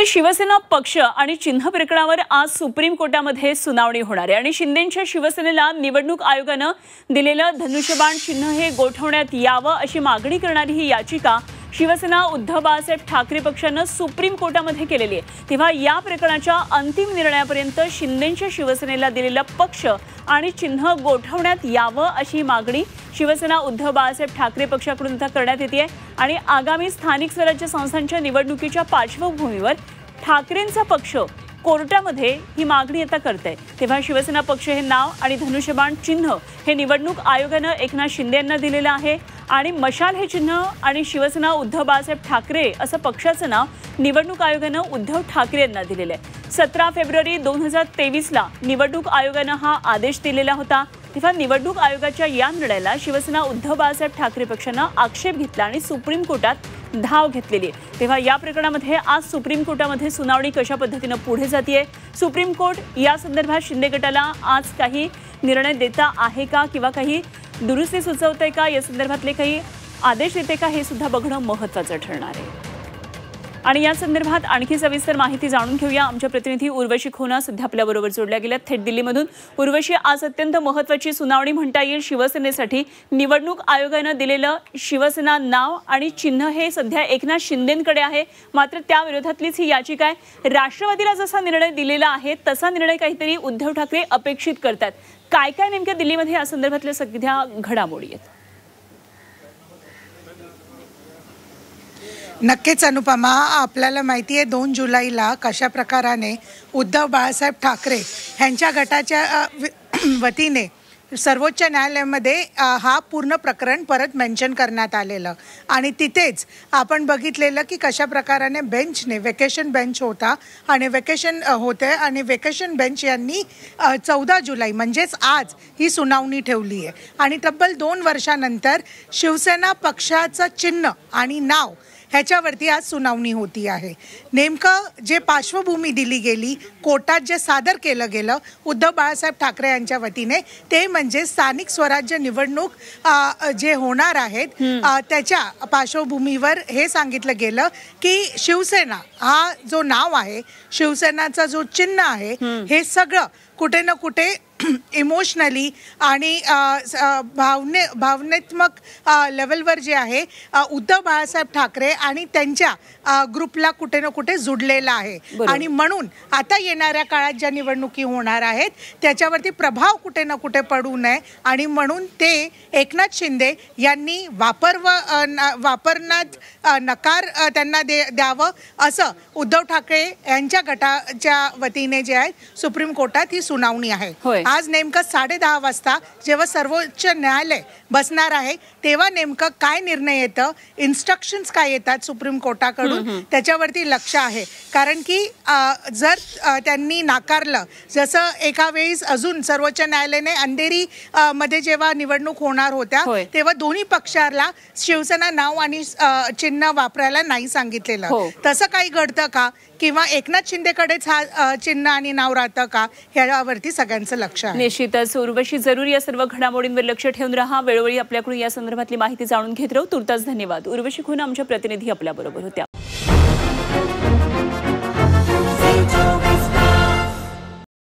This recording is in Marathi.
शिवसेना पक्ष आणि चिन्ह प्रकरणावर आज सुप्रीम कोर्टामध्ये सुनावणी होणार आहे आणि शिंदेंच्या शिवसेनेला निवडणूक आयोगानं दिलेलं धनुष्यबाण चिन्ह हे गोठवण्यात यावं अशी मागणी करणारी ही याचिका शिवसेना उद्धव बाळासाहेब ठाकरे पक्षानं सुप्रीम कोर्टामध्ये केलेली आहे। तेव्हा या प्रकरणाच्या अंतिम निर्णयापर्यंत शिंदेंच्या शिवसेनेला दिलेलं पक्ष आणि चिन्ह गोठवण्यात यावं अशी मागणी शिवसेना उद्धव बाळासाहेब ठाकरे पक्षाकडून करण्यात येते आणि आगामी स्थानिक स्वराज्य संस्थांच्या निवडणुकीच्या पार्श्वभूमीवर ठाकरेंचा पक्ष कोर्टामध्ये ही मागणी आता करते। तेव्हा शिवसेना पक्ष हे नाव आणि धनुष्यबाण चिन्ह हे निवडणूक आयोगानं एकनाथ शिंदे यांना दिलेलं आहे आणि मशाल हे चिन्ह आणि शिवसेना उद्धव बाळासाहेब ठाकरे असं पक्षाचं नाव निवडणूक आयोगानं उद्धव ठाकरे यांना दिलेलं आहे। 17 फेब्रुवारी 2023 ला निवडणूक आयोगानं हा आदेश दिलेला होता। तेव्हा निवडणूक आयोगाच्या या निर्णयाला शिवसेना उद्धव बाळासाहेब ठाकरे पक्षानं आक्षेप घेतला आणि सुप्रीम कोर्टात धाव घेतलेली आहे। तेव्हा या प्रकरणामध्ये आज सुप्रीम कोर्टामध्ये सुनावणी कशा पद्धतीने पुढे जाते, सुप्रीम कोर्ट या संदर्भात शिंदे गटाला आज काही निर्णय देता आहे का किंवा काही दुरुस्ती सुचवते का, या संदर्भातले काही आदेश देते का, हे सुद्धा बघणं महत्त्वाचं ठरणार आहे। आणि या संदर्भात आणखी सविस्तर माहिती जाणून घेऊया। आमच्या प्रतिनिधी उर्वशी खोना सध्या आपल्याबरोबर जोडल्या गेल्या थेट दिल्लीमधून। उर्वशी, आज अत्यंत महत्त्वाची सुनावणी म्हणता येईल शिवसेनेसाठी। निवडणूक आयोगानं दिलेलं शिवसेना नाव आणि चिन्ह हे सध्या एकनाथ शिंदेंकडे आहे, मात्र त्या विरोधातलीच ही याचिका आहे। राष्ट्रवादीला जसा निर्णय दिलेला आहे तसा निर्णय काहीतरी उद्धव ठाकरे अपेक्षित करतात। काय काय नेमक्या दिल्लीमध्ये या संदर्भातल्या सध्या घडामोडी आहेत? नक्कीच अनुपमा, आपल्याला माहिती आहे 2 जुलैला कशा प्रकाराने उद्धव बाळासाहेब ठाकरे यांच्या गटाच्या वतीने सर्वोच्च न्यायालयामध्ये हा पूर्ण प्रकरण परत मेन्शन करण्यात आलेलं आणि तिथेच आपण बघितलेलं की कशा प्रकाराने बेंचने वेकेशन बेंच होता आणि वेकेशन होते आणि वेकेशन बेंच यांनी 14 जुलै म्हणजेच आज ही सुनावणी ठेवली आहे आणि तब्बल 2 वर्षानंतर शिवसेना पक्षाचं चिन्ह आणि नाव ह्याच्यावरती आज सुनावणी होती आहे। नेमकं जे पार्श्वभूमी दिली गेली, कोर्टात जे सादर केलं गेलं उद्धव बाळासाहेब ठाकरे यांच्या वतीने, ते म्हणजे स्थानिक स्वराज्य निवडणूक जे होणार आहेत त्याच्या पार्श्वभूमीवर हे सांगितलं गेलं की शिवसेना हा जो नाव आहे, शिवसेनाचा जो चिन्ह आहे, हे सगळं कुठे ना कुठे इमोशनली आणि भावनात्मक लेवलवर जे आहे उद्धव बाळासाहेब ठाकरे आणि त्यांच्या ग्रुपला कुठे ना कुठे जुडलेला आहे आणि म्हणून आता येणाऱ्या काळात ज्या निवडणुकी होणार आहेत त्याच्यावरती प्रभाव कुठे ना कुठे पडू नये आणि म्हणून ते एकनाथ शिंदे यांनी वापरण्यात नकार त्यांना द्यावं असं उद्धव ठाकरे यांच्या गटाच्या वतीने जे आहे सुप्रीम कोर्टात ही सुनावणी आहे। आज नेमकं 10:30 वाजता जेव्हा सर्वोच्च न्यायालय बसणार आहे तेव्हा नेमकं काय निर्णय येतं, इन्स्ट्रक्शन्स काय येतात सुप्रीम कोर्टाकडून, त्याच्यावरती लक्ष आहे। कारण की जर त्यांनी नाकारलं, जसं एका वेळेस अजून सर्वोच्च न्यायालयाने अंधेरी मध्ये जेव्हा निवडणूक होणार होत्या तेव्हा दोन्ही पक्षाला शिवसेना नाव आणि चिन्ह वापरायला नाही सांगितलेलं, तसं काही घडतं का किंवा एकनाथ शिंदेकडेच हा चिन्ह आणि नाव राहतं का, ह्यावरती सगळ्यांचं लक्ष आहे। निश्चितच उर्वशी, जरूर या सर्व घडामोडींवर लक्ष ठेवून राहा। वेळोवेळी आपल्याकडून या संदर्भातली माहिती जाणून घेत राहू। तुर्तास धन्यवाद। उर्वशी खोना आमच्या प्रतिनिधी आपल्याबरोबर होत्या।